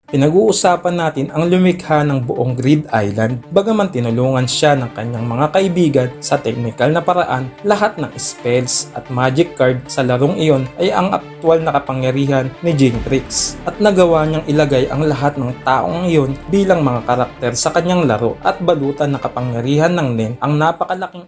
Pinag-uusapan natin ang lumikha ng buong Grid Island, bagaman tinulungan siya ng kanyang mga kaibigan sa teknikal na paraan. Lahat ng spells at magic card sa larong iyon ay ang aktwal na kapangyarihan ni Jinx at nagawa niyang ilagay ang lahat ng taong iyon bilang mga karakter sa kanyang laro at balutan ng kapangyarihan ng Nen ang napakalaking.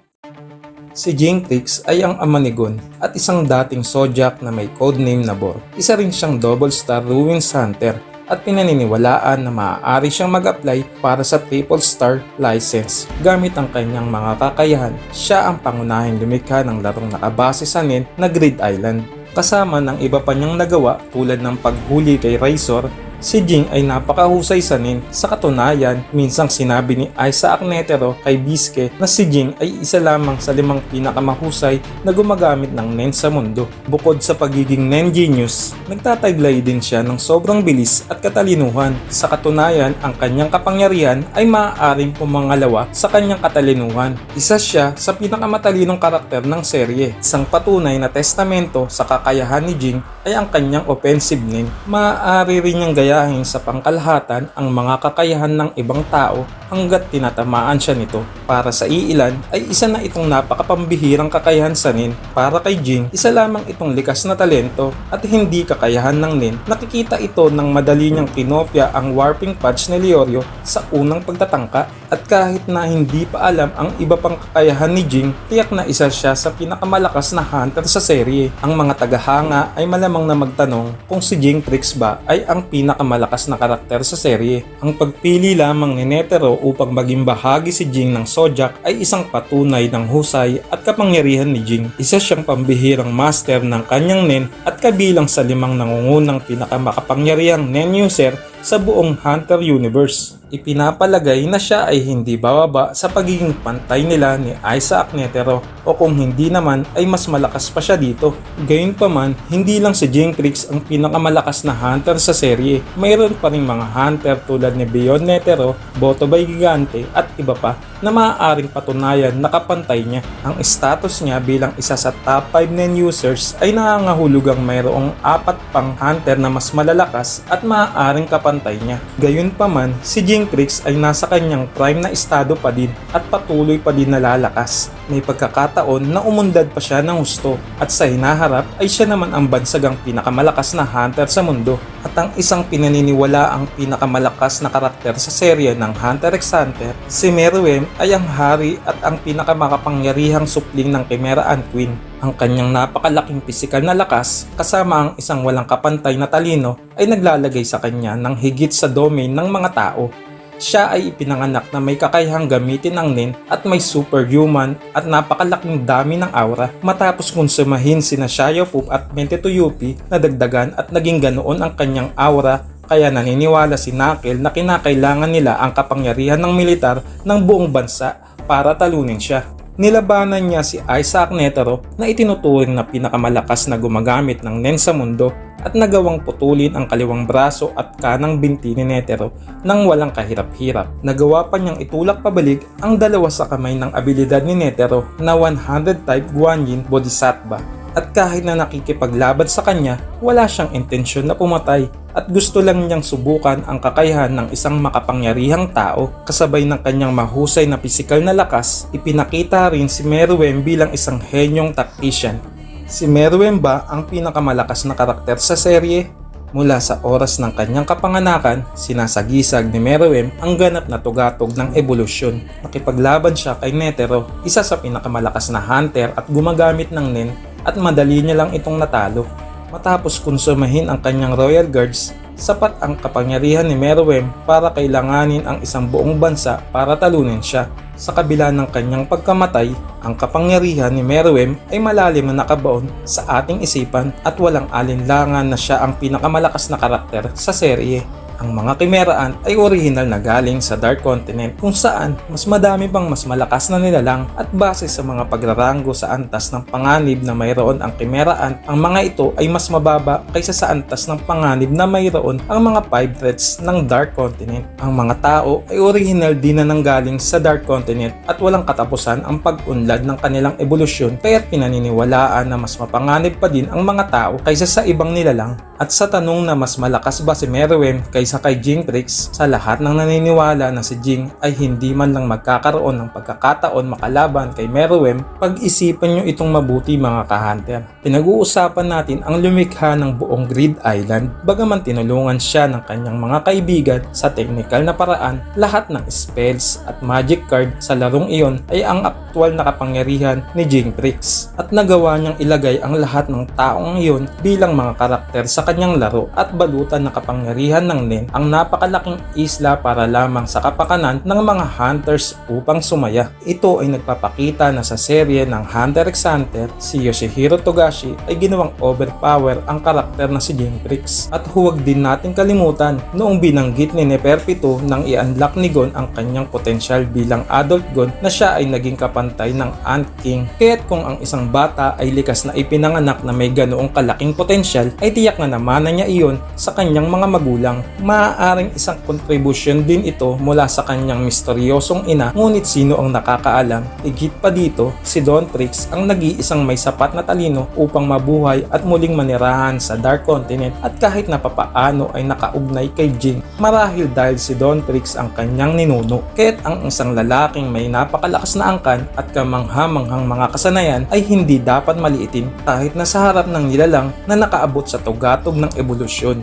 Si Jinx ay ang ama ni Gon at isang dating Zodiac na may codename na Bor. Isa rin siyang double star Ruins Hunter at pinaniniwalaan na maaari siyang mag-apply para sa triple star license gamit ang kanyang mga kakayahan. Siya ang pangunahing lumikha ng larong nakabase sa Nen na Grid Island. Kasama ng iba pa niyang nagawa tulad ng paghuli kay Razor, si Jing ay napakahusay sa Nen. Sa katunayan, minsang sinabi ni Isaac Netero kay Bisque na si Jing ay isa lamang sa 5 pinakamahusay na gumagamit ng Nen sa mundo. Bukod sa pagiging Nen Genius, nagtataglay din siya ng sobrang bilis at katalinuhan. Sa katunayan, ang kanyang kapangyarihan ay maaaring pumangalawa sa kanyang katalinuhan. Isa siya sa pinakamatalinong karakter ng serye. Isang patunay na testamento sa kakayahan ni Jing ay ang kanyang offensive Nen. Maaari rin niyang gayahin sa pangkalahatan ang mga kakayahan ng ibang tao hanggat tinatamaan siya nito. Para sa iilan ay isa na itong napakapambihirang kakayahan sa Nen. Para kay Jing, isa lamang itong likas na talento at hindi kakayahan ng Nen. Nakikita ito nang madali niyang kinopya ang warping patch ni Leorio sa unang pagtatangka, at kahit na hindi pa alam ang iba pang kakayahan ni Jing, tiyak na isa siya sa pinakamalakas na hunter sa serye. Ang mga tagahanga ay malamang na magtanong kung si Jinx ba ay ang pinakamalakas na karakter sa serye. Ang pagpili lamang ni Netero upang maging bahagi si Jing ng Zodiac ay isang patunay ng husay at kapangyarihan ni Jing. Isa siyang pambihirang master ng kanyang Nen at kabilang sa 5 nangungunang pinakamakapangyarihang Nen user sa buong Hunter Universe. Ipinapalagay na siya ay hindi bababa sa pagiging pantay nila ni Isaac Netero, o kung hindi naman ay mas malakas pa siya dito. Gayunpaman, hindi lang si Jinx ang pinakamalakas na hunter sa serye. Mayroon pa ring mga hunter tulad ni Beyond Netero, Botobay Gigante at iba pa na maaaring patunayan na kapantay niya. Ang status niya bilang isa sa top 5 Nen users ay nangangahulugang mayroong 4 pang hunter na mas malalakas at maaaring kapantay niya. Gayunpaman, si Jinx ay nasa kanyang prime na estado pa din at patuloy pa din nalalakas. May pagkakataon na umundad pa siya ng husto at sa hinaharap ay siya naman ang bansagang pinakamalakas na hunter sa mundo. At ang isang pinaniniwala ang pinakamalakas na karakter sa serye ng Hunter x Hunter, si Meruem ay ang hari at ang pinakamakapangyarihang supling ng Chimera Ant Queen. Ang kanyang napakalaking pisikal na lakas kasama ang isang walang kapantay na talino ay naglalagay sa kanya ng higit sa domain ng mga tao. Siya ay ipinanganak na may kakayahang gamitin ang Nen at may superhuman at napakalaking dami ng aura. Matapos konsumahin sina Xiaopu at 22UP na dagdagan at naging ganoon ang kanyang aura, kaya naniniwala si Knuckle na kinakailangan nila ang kapangyarihan ng militar ng buong bansa para talunin siya. Nilabanan niya si Isaac Netero na itinuturing na pinakamalakas na gumagamit ng Nen sa mundo at nagawang putulin ang kaliwang braso at kanang binti ni Netero nang walang kahirap-hirap. Nagawa pa niyang itulak pabalik ang 2 sa kamay ng abilidad ni Netero na 100 type Guanyin Bodhisattva. At kahit na nakikipaglaban sa kanya, wala siyang intensyon na pumatay at gusto lang niyang subukan ang kakayahan ng isang makapangyarihang tao. Kasabay ng kanyang mahusay na pisikal na lakas, ipinakita rin si Meruem bilang isang henyong tactician. Si Meruem ba ang pinakamalakas na karakter sa serye? Mula sa oras ng kanyang kapanganakan, sinasagisag ni Meruem ang ganap na tugatog ng ebolusyon. Nakipaglaban siya kay Netero, isa sa pinakamalakas na hunter at gumagamit ng Nen, at madali niya lang itong natalo. Matapos konsumahin ang kanyang Royal Guards, sapat ang kapangyarihan ni Meruem para kailanganin ang isang buong bansa para talunin siya. Sa kabila ng kanyang pagkamatay, ang kapangyarihan ni Meruem ay malalim na nakabaon sa ating isipan at walang alinlangan na siya ang pinakamalakas na karakter sa serye. Ang mga Chimera Ant ay original na galing sa Dark Continent, kung saan mas madami pang mas malakas na nilalang, at base sa mga pagraranggo sa antas ng panganib na mayroon ang Chimera Ant, ang mga ito ay mas mababa kaysa sa antas ng panganib na mayroon ang mga 5 threats ng Dark Continent. Ang mga tao ay original din na nanggaling sa Dark Continent at walang katapusan ang pag-unlad ng kanilang ebolusyon, kaya't pinaniniwalaan na mas mapanganib pa din ang mga tao kaysa sa ibang nilalang. At sa tanong na mas malakas ba si Meruem kaysa Kaysa kay Jinx, sa lahat ng naniniwala na si Jing ay hindi man lang magkakaroon ng pagkakataon makalaban kay Meruem, pag-isipan nyo itong mabuti mga ka-hunter. Pinag-uusapan natin ang lumikha ng buong Grid Island, bagaman tinulungan siya ng kanyang mga kaibigan sa technical na paraan. Lahat ng spells at magic card sa larong iyon ay ang aktwal na kapangyarihan ni Jinx at nagawa niyang ilagay ang lahat ng taong iyon bilang mga karakter sa kanyang laro at balutan ng kapangyarihan ng Nen ang napakalaking isla para lamang sa kapakanan ng mga hunters upang sumaya. Ito ay nagpapakita na sa serye ng Hunter x Hunter, si Yoshihiro Togashi ay ginawang overpower ang karakter na si Jinx. At huwag din natin kalimutan noong binanggit ni Neferpitou nang i-unlock ni Gon ang kanyang potensyal bilang adult Gon na siya ay naging kapantay ng Ant King. Kaya't kung ang isang bata ay likas na ipinanganak na may ganoong kalaking potensyal, ay tiyak na namana niya iyon sa kanyang mga magulang. Maaaring isang kontribusyon din ito mula sa kanyang misteryosong ina, ngunit sino ang nakakaalam? Higit pa dito, si Dawn Trix ang nag-iisang may sapat na talino upang mabuhay at muling manirahan sa Dark Continent, at kahit na papaano ay nakaugnay kay Jing marahil dahil si Dawn Trix ang kanyang ninuno. Kaya't ang isang lalaking may napakalakas na angkan at kamangha-manghang mga kasanayan ay hindi dapat maliitin kahit na sa harap ng nilalang na nakaabot sa tugatog ng ebolusyon.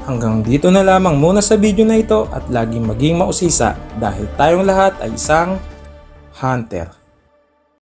Hanggang dito na lamang muna sa video na ito at laging maging mausisa dahil tayong lahat ay isang hunter.